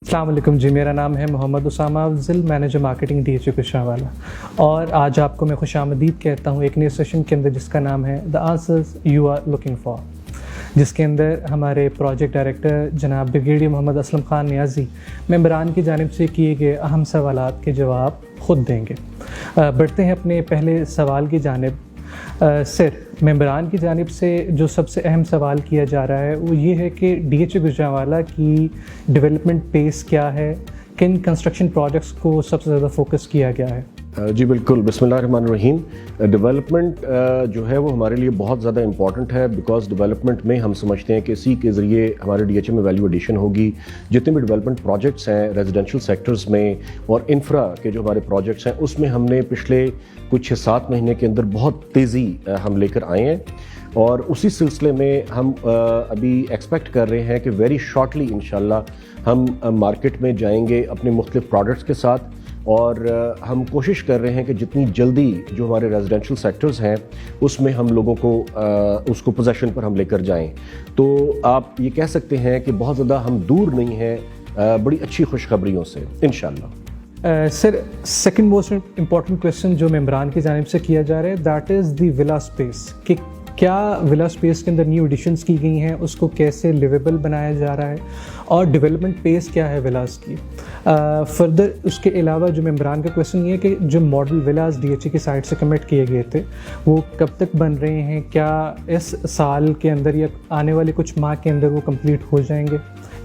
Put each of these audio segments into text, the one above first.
السلام علیکم جی، میرا نام ہے محمد اسامہ افضل، مینیجر مارکیٹنگ DHA گوجرانوالہ، اور آج آپ کو میں خوش آمدید کہتا ہوں ایک نئے سیشن کے اندر جس کا نام ہے the answers you are looking for, جس کے اندر ہمارے پروجیکٹ ڈائریکٹر جناب بریگیڈیئر محمد اسلم خان نیازی ممبران کی جانب سے کیے گئے اہم سوالات کے جواب خود دیں گے۔ بڑھتے ہیں اپنے پہلے سوال کی جانب۔ سر، ممبران کی جانب سے جو سب سے اہم سوال کیا جا رہا ہے وہ یہ ہے کہ DHA گوجرانوالہ کی ڈیولپمنٹ پیس کیا ہے، کن کنسٹرکشن پروجیکٹس کو سب سے زیادہ فوکس کیا گیا ہے؟ جی بالکل، بسم اللہ الرحمن الرحیم۔ ڈیولپمنٹ جو ہے وہ ہمارے لیے بہت زیادہ امپورٹنٹ ہے، بیکاز ڈیولپمنٹ میں ہم سمجھتے ہیں کہ اسی کے ذریعے ہمارے DHA میں ویلیو ایڈیشن ہوگی۔ جتنے بھی ڈیولپمنٹ پروجیکٹس ہیں ریزیڈینشیل سیکٹرز میں اور انفرا کے جو ہمارے پروجیکٹس ہیں اس میں ہم نے پچھلے کچھ 6-7 مہینے کے اندر بہت تیزی ہم لے کر آئے ہیں، اور اسی سلسلے میں ہم ابھی ایکسپیکٹ کر رہے ہیں کہ ویری شارٹلی انشاءاللہ ہم مارکیٹ میں جائیں گے اپنے مختلف پروڈکٹس کے ساتھ، اور ہم کوشش کر رہے ہیں کہ جتنی جلدی جو ہمارے ریزیڈینشیل سیکٹرز ہیں اس میں ہم لوگوں کو اس کو پوزیشن پر ہم لے کر جائیں۔ تو آپ یہ کہہ سکتے ہیں کہ بہت زیادہ ہم دور نہیں ہیں بڑی اچھی خوشخبریوں سے انشاءاللہ۔ سر، سیکنڈ موسٹ امپورٹنٹ کویسچن جو ممبران کی جانب سے کیا جا رہا ہے دیٹ از دی ولا اسپیس، کہ کیا ولا اسپیس کے اندر نیو ایڈیشنز کی گئی ہیں، اس کو کیسے لیویبل بنایا جا رہا ہے، اور ڈیولپمنٹ پیس کیا ہے ولاز کی۔ فردر اس کے علاوہ جو ممبران کا کویسچن یہ ہے کہ جو ماڈل ولاز DHA کی سائٹ سے کمٹ کیے گئے تھے وہ کب تک بن رہے ہیں، کیا اس سال کے اندر یا آنے والے کچھ ماہ کے اندر وہ کمپلیٹ ہو جائیں گے؟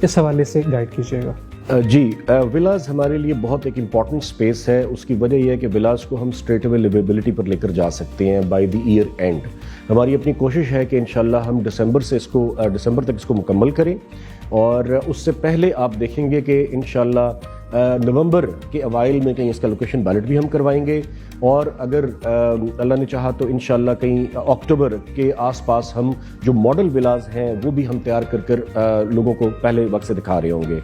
اس حوالے سے گائیڈ کیجیے گا۔ جی، ولاز ہمارے لیے بہت ایک امپورٹنٹ سپیس ہے۔ اس کی وجہ یہ ہے کہ ولاز کو ہم اسٹریٹ اوے لیویبلٹی پر لے کر جا سکتے ہیں بائی دی ایئر اینڈ۔ ہماری اپنی کوشش ہے کہ انشاءاللہ ہم دسمبر تک اس کو مکمل کریں، اور اس سے پہلے آپ دیکھیں گے کہ انشاءاللہ نومبر کے اوائل میں کہیں اس کا لوکیشن بیلٹ بھی ہم کروائیں گے، اور اگر اللہ نے چاہا تو انشاءاللہ کہیں اکتوبر کے آس پاس ہم جو ماڈل ولاز ہیں وہ بھی ہم تیار کر لوگوں کو پہلے وقت سے دکھا رہے ہوں گے۔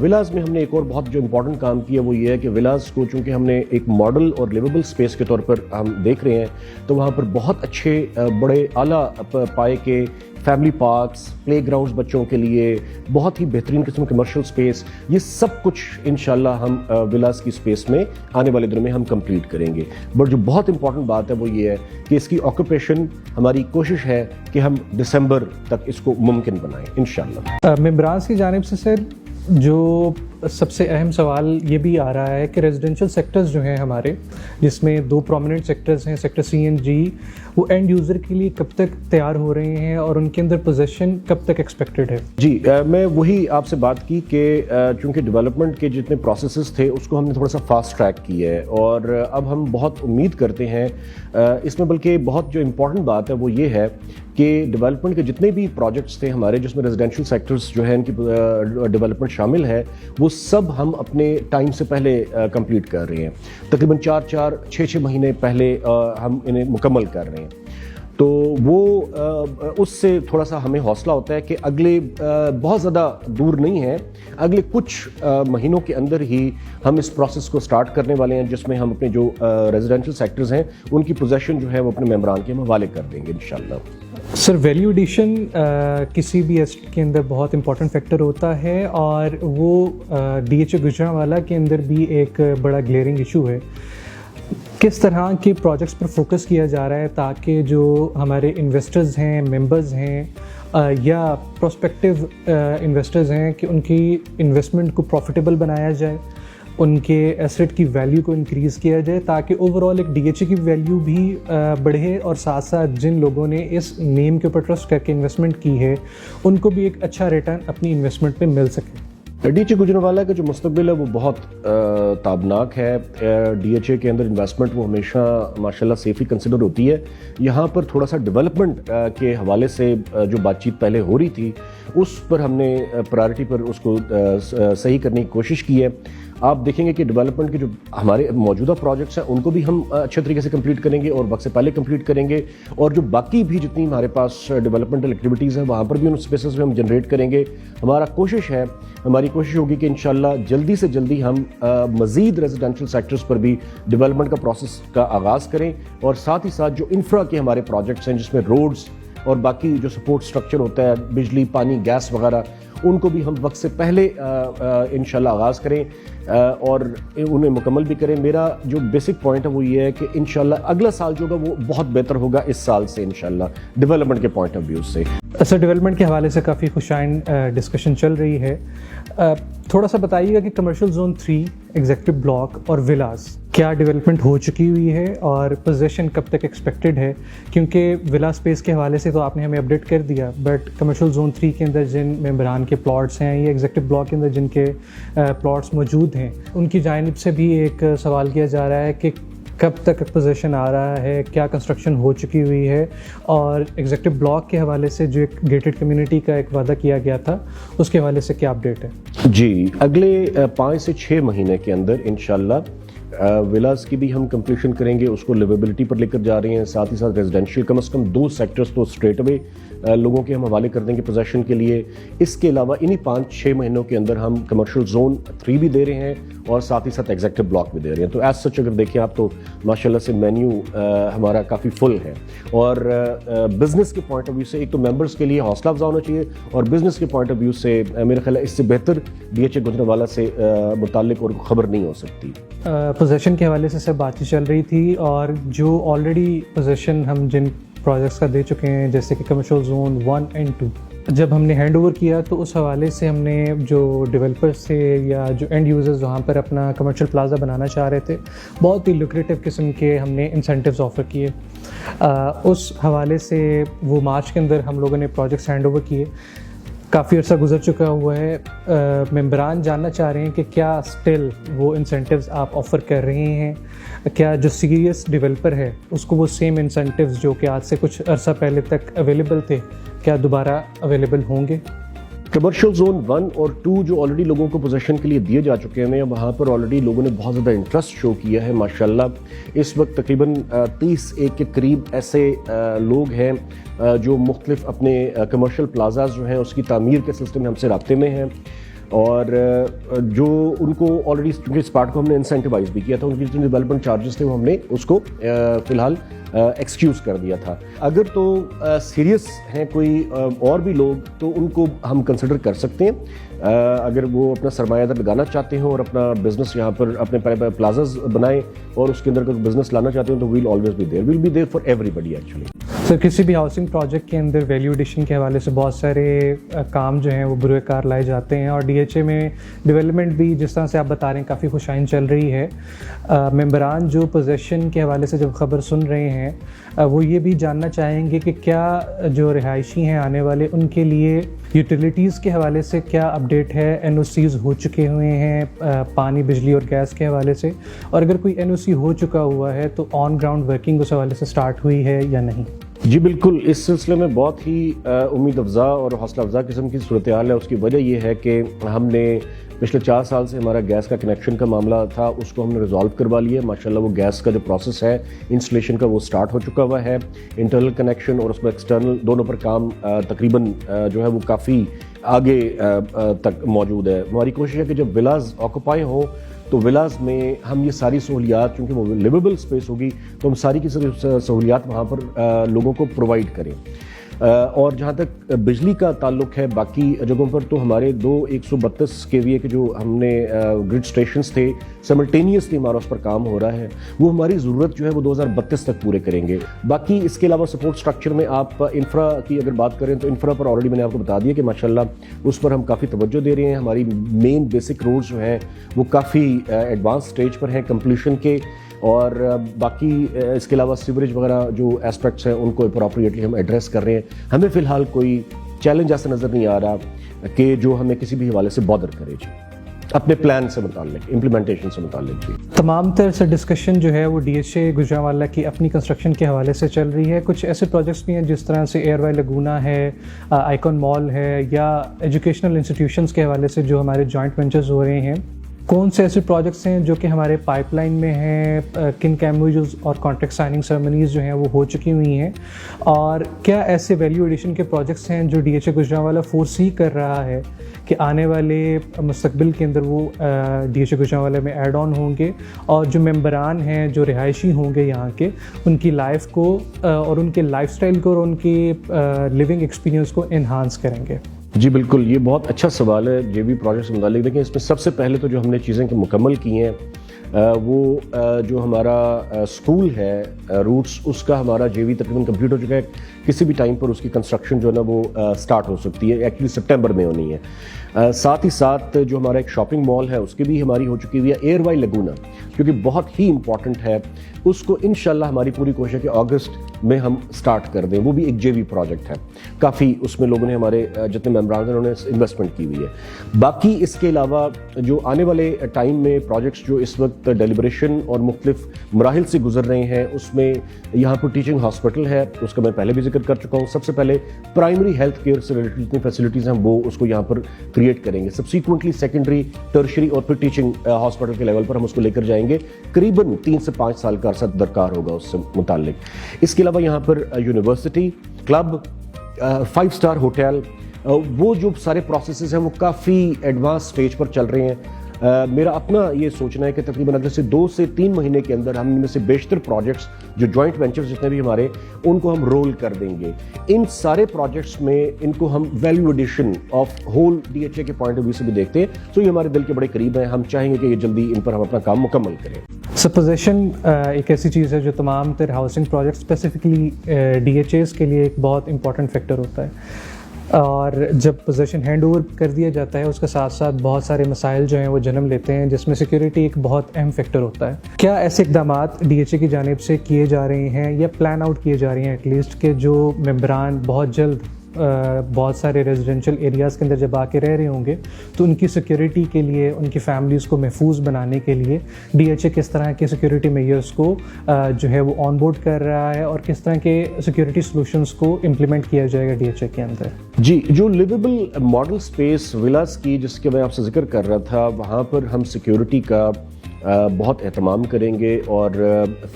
ولاز میں ہم نے ایک اور بہت جو امپورٹنٹ کام کیا وہ یہ ہے کہ ولاز کو چونکہ ہم نے ایک ماڈل اور لیویبل سپیس کے طور پر ہم دیکھ رہے ہیں، تو وہاں پر بہت اچھے بڑے اعلیٰ پائے کے فیملی پارکس، پلے گراؤنڈز بچوں کے لیے، بہت ہی بہترین قسم کمرشل سپیس، یہ سب کچھ انشاءاللہ ہم ولاز کی سپیس میں آنے والے دنوں میں ہم کمپلیٹ کریں گے۔ بٹ جو بہت امپورٹنٹ بات ہے وہ یہ ہے کہ اس کی آکوپیشن ہماری کوشش ہے کہ ہم دسمبر تک اس کو ممکن بنائیں انشاءاللہ۔ ممبران کی جانب سے سر جو سب سے اہم سوال یہ بھی آ رہا ہے کہ ریزیڈینشیل سیکٹرز جو ہیں ہمارے، جس میں 2 پرومیننٹ سیکٹرز ہیں، سیکٹر C and G، وہ اینڈ یوزر کے لیے کب تک تیار ہو رہے ہیں اور ان کے اندر پوزیشن کب تک ایکسپیکٹڈ ہے؟ جی، میں وہی آپ سے بات کی کہ چونکہ ڈیولپمنٹ کے جتنے پروسیسز تھے اس کو ہم نے تھوڑا سا فاسٹ ٹریک کیا ہے، اور اب ہم بہت امید کرتے ہیں اس میں، بلکہ بہت جو امپورٹنٹ بات ہے وہ یہ ہے کہ ڈیولپمنٹ کے جتنے بھی پروجیکٹس تھے ہمارے جس میں ریزیڈینشیل سیکٹرز جو ہیں ان کی ڈیولپمنٹ شامل ہے، وہ سب ہم اپنے ٹائم سے پہلے کمپلیٹ کر رہے ہیں۔ تقریباً 4-6 مہینے پہلے ہم انہیں مکمل کر رہے ہیں، تو وہ اس سے تھوڑا سا ہمیں حوصلہ ہوتا ہے کہ اگلے بہت زیادہ دور نہیں ہے، اگلے کچھ مہینوں کے اندر ہی ہم اس پروسیس کو سٹارٹ کرنے والے ہیں، جس میں ہم اپنے جو ریزیڈینشیل سیکٹرز ہیں ان کی پوزیشن جو ہے وہ اپنے ممبران کے حوالے کر دیں گے انشاءاللہ۔ سر، ویلیو ایڈیشن کسی بھی ایسٹ کے اندر بہت امپورٹنٹ فیکٹر ہوتا ہے، اور وہ DHA گوجرانوالہ کے اندر بھی ایک بڑا گلیئرنگ ایشو ہے۔ کس طرح کے پروجیکٹس پر فوکس کیا جا رہا ہے تاکہ جو ہمارے انویسٹرز ہیں، ممبرز ہیں یا پروسپیکٹیو انویسٹرز ہیں کہ ان کی انویسٹمنٹ کو پروفیٹیبل بنایا جائے، ان کے ایسٹ کی ویلیو کو انکریز کیا جائے، تاکہ اوور آل ایک DHA کی ویلیو بھی بڑھے، اور ساتھ ساتھ جن لوگوں نے اس نیم کے اوپر ٹرسٹ کر کے انویسٹمنٹ کی ہے ان کو بھی ایک اچھا ریٹرن اپنی انویسٹمنٹ پہ مل سکے؟ DHA گوجرانوالہ کا جو مستقبل ہے وہ بہت تابناک ہے۔ DHA کے اندر انویسٹمنٹ وہ ہمیشہ ماشاءاللہ سیفلی کنسیڈر ہوتی ہے۔ یہاں پر تھوڑا سا ڈیولپمنٹ کے حوالے سے جو بات چیت پہلے ہو رہی تھی اس پر ہم نے پرائرٹی پر اس کو صحیح کرنے کی کوشش کی ہے۔ آپ دیکھیں گے کہ ڈیولپمنٹ کے جو ہمارے موجودہ پروجیکٹس ہیں ان کو بھی ہم اچھے طریقے سے کمپلیٹ کریں گے اور وقت سے پہلے کمپلیٹ کریں گے، اور جو باقی بھی جتنی ہمارے پاس ڈیولپمنٹل ایکٹیویٹیز ہیں وہاں پر بھی ان سپیسز میں ہم جنریٹ کریں گے۔ ہماری کوشش ہوگی کہ انشاءاللہ جلدی سے جلدی ہم مزید ریزیڈینشیل سیکٹرز پر بھی ڈیولپمنٹ کا پروسیس کا آغاز کریں، اور ساتھ ہی ساتھ جو انفرا کے ہمارے پروجیکٹس ہیں جس میں روڈز، اور باقی جو سپورٹ سٹرکچر ہوتا ہے بجلی پانی گیس وغیرہ ان کو بھی ہم وقت سے پہلے انشاءاللہ آغاز کریں اور انہیں مکمل بھی کریں. میرا جو بیسک پوائنٹ ہے وہ یہ ہے کہ انشاءاللہ اگلا سال جو ہوگا وہ بہت بہتر ہوگا اس سال سے انشاءاللہ ڈیولپمنٹ کے پوائنٹ آف ویو سے. سر ڈیولپمنٹ کے حوالے سے کافی خوشائند ڈسکشن چل رہی ہے. تھوڑا سا بتائیے گا کہ کمرشل زون 3 ایگزیکٹو بلاک اور ولاز کیا ڈیولپمنٹ ہو چکی ہوئی ہے اور پوزیشن کب تک ایکسپیکٹڈ ہے, کیونکہ ولا اسپیس کے حوالے سے تو آپ نے ہمیں اپڈیٹ کر دیا, بٹ کمرشل زون 3 کے اندر جن ممبران کے پلاٹس ہیں یا ایگزیکٹو بلاک کے اندر جن کے پلاٹس موجود ہیں ان کی جانب سے بھی ایک سوال کیا جا رہا ہے کہ کب تک پوزیشن آ رہا ہے, کیا کنسٹرکشن ہو چکی ہوئی ہے, اور ایگزیکٹو بلاک کے حوالے سے جو ایک گیٹڈ کمیونٹی کا ایک وعدہ کیا گیا تھا اس کے حوالے سے کیا اپڈیٹ ہے؟ جی اگلے 5 سے 6 مہینے کے اندر انشاءاللہ ولاز کی بھی ہم کمپلیشن کریں گے, اس کو لیویبلٹی پر لے کر جا رہے ہیں. ساتھ ہی ساتھ ریزیڈینشیل کم از کم 2 سیکٹرز تو اسٹریٹ اوے لوگوں کے ہم حوالے کر دیں گے پوزیشن کے لیے. اس کے علاوہ انہی 5-6 مہینوں کے اندر ہم کمرشل زون 3 بھی دے رہے ہیں اور ساتھ ہی ساتھ ایگزیکٹو بلاک بھی دے رہے ہیں. تو ایز سچ اگر دیکھیں آپ تو ماشاءاللہ سے مینیو ہمارا کافی فل ہے. اور بزنس کے پوائنٹ آف ویو سے ایک تو ممبرس کے لیے حوصلہ افزا ہونا چاہیے, اور بزنس کے پوائنٹ آف ویو سے میرا خیال ہے اس سے بہتر DHA گجرانوالہ سے متعلق اور خبر نہیں ہو سکتی. پوزیشن کے حوالے سے بات چل رہی تھی, اور جو آلریڈی پوزیشن ہم جن پروجیکٹس کا دے چکے ہیں جیسے کہ کمرشل زون 1 اینڈ 2, جب ہم نے ہینڈ اوور کیا تو اس حوالے سے ہم نے جو ڈیولپرس تھے یا جو اینڈ یوزرز وہاں پر اپنا کمرشل پلازا بنانا چاہ رہے تھے بہت ہی لوکریٹو قسم کے ہم نے انسینٹیوز آفر کیے. اس حوالے سے وہ مارچ کے اندر ہم لوگوں نے پروجیکٹس ہینڈ اوور کیے. کافی عرصہ گزر چکا ہوا ہے, ممبران جاننا چاہ رہے ہیں کہ کیا اسٹل وہ انسینٹیوز آپ آفر کر رہے ہیں, کیا جو سیریس ڈیولپر ہے اس کو وہ سیم انسینٹیوز جو کہ آج سے کچھ عرصہ پہلے تک اویلیبل تھے کیا دوبارہ اویلیبل ہوں گے؟ کمرشل زون 1 اور 2 جو آلریڈی لوگوں کو پوزیشن کے لیے دیے جا چکے ہیں, وہاں پر آلریڈی لوگوں نے بہت زیادہ انٹرسٹ شو کیا ہے ماشاءاللہ. اس وقت تقریباً 31 کے قریب ایسے لوگ ہیں جو مختلف اپنے کمرشل پلازاز جو ہیں اس کی تعمیر کے سلسلے میں ہم سے رابطے میں ہیں, اور جو ان کو آلریڈی کیونکہ اس پارٹ کو ہم نے انسینٹیوائز بھی کیا تھا, ان کی جو ڈیولپمنٹ چارجز تھے وہ ہم نے اس کو فی الحال ایکسکیوز کر دیا تھا. اگر تو سیریس ہیں کوئی اور بھی لوگ تو ان کو ہم کنسیڈر کر سکتے ہیں, اگر وہ اپنا سرمایہ در لگانا چاہتے ہوں اور اپنا بزنس یہاں پر اپنے پلازاز بنائیں اور اس کے اندر اگر بزنس لانا چاہتے ہیں تو we'll always be there, we'll be there for everybody actually. Sir کسی بھی ہاؤسنگ پروجیکٹ کے اندر ویلیو ایڈیشن کے حوالے سے بہت سارے کام جو ہیں وہ بروئے کار لائے جاتے ہیں, اور DHA میں ڈیولپمنٹ بھی جس طرح سے آپ بتا رہے ہیں کافی خوشائند چل رہی ہے. ممبران جو پوزیشن کے حوالے سے جب خبر سن رہے ہیں وہ یہ بھی جاننا چاہیں گے کہ کیا جو رہائشی ہیں آنے والے ان کے لیے یوٹیلیٹیز کے حوالے سے کیا اپڈیٹ ہے, NOCs ہو چکے ہوئے ہیں پانی بجلی اور گیس کے حوالے سے, اور اگر کوئی NOC ہو چکا ہوا ہے تو آن گراؤنڈ ورکنگ اس حوالے سے سٹارٹ ہوئی ہے یا نہیں؟ جی بالکل, اس سلسلے میں بہت ہی امید افزا اور حوصلہ افزا قسم کی صورتحال ہے. اس کی وجہ یہ ہے کہ ہم نے پچھلے 4 سال سے ہمارا گیس کا کنیکشن کا معاملہ تھا, اس کو ہم نے ریزالو کروا لیا. ماشاءاللہ وہ گیس کا جو پروسیس ہے انسٹالیشن کا وہ سٹارٹ ہو چکا ہوا ہے. انٹرنل کنیکشن اور اس میں ایکسٹرنل دونوں پر کام تقریباً جو ہے وہ کافی آگے تک موجود ہے. ہماری کوشش ہے کہ جب ولاز آکوپائی ہوں تو ولاز میں ہم یہ ساری سہولیات, چونکہ وہ لیویبل اسپیس ہوگی تو ہم ساری کی سہولیات وہاں پر لوگوں کو پرووائڈ کریں. اور جہاں تک بجلی کا تعلق ہے باقی جگہوں پر تو ہمارے 2 132 kVA کے جو ہم نے گرڈ اسٹیشنز تھے سملٹینیسلی ہمارا اس پر کام ہو رہا ہے, وہ ہماری ضرورت جو ہے وہ 2032 تک پورے کریں گے. باقی اس کے علاوہ سپورٹ سٹرکچر میں آپ انفرا کی اگر بات کریں تو انفرا پر آلریڈی میں نے آپ کو بتا دیا کہ ماشاءاللہ اس پر ہم کافی توجہ دے رہے ہیں. ہماری مین بیسک روڈز جو ہیں وہ کافی ایڈوانس سٹیج پر ہیں کمپلیشن کے, اور باقی اس کے علاوہ سیوریج وغیرہ جو اسپیکٹس ہیں ان کو اپروپریٹلی ہم ایڈریس کر رہے ہیں. ہمیں فی الحال کوئی چیلنج ایسا نظر نہیں آ رہا کہ جو ہمیں کسی بھی حوالے سے بادر کرے جی اپنے پلان سے متعلق, امپلیمنٹیشن سے متعلق. جی تمام تر سے ڈسکشن جو ہے وہ DHA گجرانوالہ کی اپنی کنسٹرکشن کے حوالے سے چل رہی ہے. کچھ ایسے پروجیکٹس بھی ہیں جس طرح سے ایئر وائی لگونا ہے, آئیکن مال ہے, یا ایجوکیشنل انسٹیٹیوشنس کے حوالے سے جو ہمارے جوائنٹ وینچرز ہو رہے ہیں کون سے ایسے پروجیکٹس ہیں جو کہ ہمارے پائپ لائن میں ہیں, کن کیموز اور کانٹریکٹ سائننگ سرمنیز جو ہیں وہ ہو چکی ہوئی ہیں, اور کیا ایسے ویلیو ایڈیشن کے پروجیکٹس ہیں جو DHA گوجرانوالہ فورسی کر رہا ہے کہ آنے والے مستقبل کے اندر وہ DHA گوجرانوالہ میں ایڈ آن ہوں گے, اور جو ممبران ہیں, جو رہائشی ہوں گے یہاں کے, ان کی لائف کو اور ان کے لائف سٹائل کو اور ان کی لیونگ ایکسپیرینس کو انہانس کریں گے؟ جی بالکل, یہ بہت اچھا سوال ہے JV پروجیکٹ سے متعلق. دیکھیں اس میں سب سے پہلے تو جو ہم نے چیزیں مکمل کی ہیں وہ جو ہمارا اسکول ہے روٹس, اس کا ہمارا JV تقریباً کمپلیٹ ہو چکا ہے. کسی بھی ٹائم پر اس کی کنسٹرکشن جو ہے نا وہ سٹارٹ ہو سکتی ہے, ایکچولی سپٹمبر میں ہونی ہے. ساتھ ہی ساتھ جو ہمارا ایک شاپنگ مال ہے اس کی بھی ہماری ہو چکی ہوئی ہے. ایئر وائی لگونا جو کہ بہت ہی امپورٹنٹ ہے, اس کو انشاءاللہ ہماری پوری کوشش ہے کہ اگست میں ہم سٹارٹ کر دیں. وہ بھی ایک JV پروجیکٹ ہے, کافی اس میں لوگوں نے, ہمارے جتنے ممبران ہیں انہوں نے انویسٹمنٹ کی ہوئی ہے. باقی اس کے علاوہ جو آنے والے ٹائم میں پروجیکٹس جو اس وقت ڈیلیبریشن اور مختلف مراحل سے گزر رہے ہیں, اس میں یہاں پر ٹیچنگ ہاسپٹل ہے, اس کا میں پہلے بھی ذکر کر چکا ہوں. سب سے پہلے پرائمری ہیلتھ کیئر سے ریلیٹڈ جتنی فیسلٹیز ہیں وہ اس کو یہاں پر کریٹ کریں گے. سبسیکوئنٹلی سیکنڈری, ٹرشری اور پھر ٹیچنگ ہاسپٹل کے لیول پر ہم اس کو لے کر جائیں گے. قریباً 3 سے 5 سال کا عرصہ درکار ہوگا اس سے متعلق. اس کے علاوہ یہاں پر یونیورسٹی, کلب, 5 اسٹار ہوٹل, وہ جو سارے پروسیسز ہیں وہ کافی ایڈوانس سٹیج پر چل رہے ہیں. میرا اپنا یہ سوچنا ہے کہ تقریباً اگلے سے 2 سے 3 مہینے کے اندر ہم ان میں سے بیشتر پروجیکٹس جو جوائنٹ وینچرز جتنے بھی ہمارے, ان کو ہم رول کر دیں گے. ان سارے پروجیکٹس میں ان کو ہم value addition of whole DHA کے پوائنٹ آف ویو سے بھی دیکھتے ہیں, تو یہ ہمارے دل کے بڑے قریب ہیں. ہم چاہیں گے کہ یہ جلدی ان پر ہم اپنا کام مکمل کریں. سپوزیشن ایک ایسی چیز ہے جو تمام تر ہاؤسنگ پروجیکٹ اسپیسیفکلی DHAs کے لیے ایک بہت امپورٹنٹ فیکٹر ہوتا ہے, اور جب پوزیشن ہینڈ اوور کر دیا جاتا ہے اس کے ساتھ ساتھ بہت سارے مسائل جو ہیں وہ جنم لیتے ہیں, جس میں سیکیورٹی ایک بہت اہم فیکٹر ہوتا ہے. کیا ایسے اقدامات DHA کی جانب سے کیے جا رہے ہیں یا پلان آؤٹ کیے جا رہے ہیں ایٹ لیسٹ, کہ جو ممبران بہت جلد بہت سارے ریزیڈینشیل ایریاز کے اندر جب آ کے رہ رہے ہوں گے تو ان کی سیکیورٹی کے لیے, ان کی فیملیز کو محفوظ بنانے کے لیے DHA کس طرح کے سیکیورٹی میئرز کو جو ہے وہ آن بورڈ کر رہا ہے, اور کس طرح کے سیکیورٹی سلوشنز کو امپلیمنٹ کیا جائے گا DHA کے اندر؟ جی, جو لیویبل ماڈل سپیس ولاز کی جس کے میں آپ سے ذکر کر رہا تھا, وہاں پر ہم سیکیورٹی کا بہت اہتمام کریں گے, اور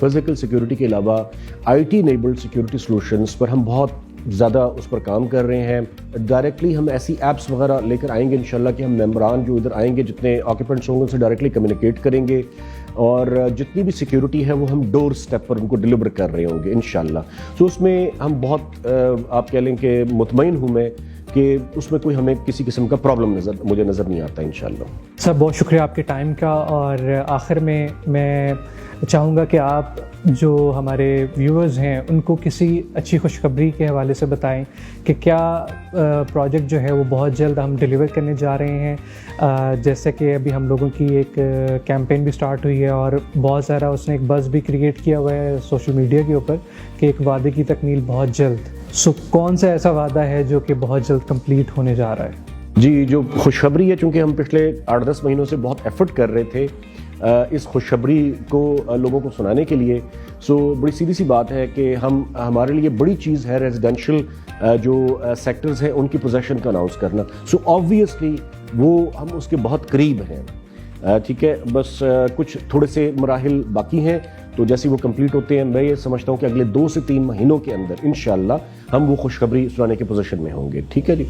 فزیکل سیکیورٹی کے علاوہ IT انیبلڈ سیکیورٹی سلوشنز پر ہم بہت زیادہ اس پر کام کر رہے ہیں. ڈائریکٹلی ہم ایسی ایپس وغیرہ لے کر آئیں گے انشاءاللہ کہ ہم ممبران جو ادھر آئیں گے, جتنے آکیپنٹس ہوں گے ان سے ڈائریکٹلی کمیونیکیٹ کریں گے, اور جتنی بھی سیکیورٹی ہے وہ ہم ڈور سٹیپ پر ان کو ڈیلیور کر رہے ہوں گے انشاءاللہ. تو اس میں ہم بہت آپ کہہ لیں کہ مطمئن ہوں میں کہ اس میں کوئی ہمیں کسی قسم کا پرابلم مجھے نظر نہیں آتا انشاءاللہ. سر بہت شکریہ آپ کے ٹائم کا, اور آخر میں چاہوں گا کہ آپ جو ہمارے ویورز ہیں ان کو کسی اچھی خوشخبری کے حوالے سے بتائیں کہ کیا پروجیکٹ جو ہے وہ بہت جلد ہم ڈیلیور کرنے جا رہے ہیں. جیسے کہ ابھی ہم لوگوں کی ایک کیمپین بھی سٹارٹ ہوئی ہے, اور بہت سارا اس نے ایک بز بھی کریٹ کیا ہوا ہے سوشل میڈیا کے اوپر کہ ایک وعدے کی تکمیل بہت جلد. کون سا ایسا وعدہ ہے جو کہ بہت جلد کمپلیٹ ہونے جا رہا ہے؟ جی, جو خوشخبری ہے, چونکہ ہم پچھلے 8-10 مہینوں سے بہت ایفرٹ کر رہے تھے اس خوشخبری کو لوگوں کو سنانے کے لیے, بڑی سیدھی سی بات ہے کہ ہمارے لیے بڑی چیز ہے ریزیڈینشیل جو سیکٹرز ہیں ان کی پوزیشن کا اناؤنس کرنا. آبویسلی وہ ہم اس کے بہت قریب ہیں. ٹھیک ہے, بس کچھ تھوڑے سے مراحل باقی ہیں, تو جیسے وہ کمپلیٹ ہوتے ہیں میں یہ سمجھتا ہوں کہ اگلے 2 سے 3 مہینوں کے اندر انشاءاللہ ہم وہ خوشخبری سنانے کے پوزیشن میں ہوں گے. ٹھیک ہے جی.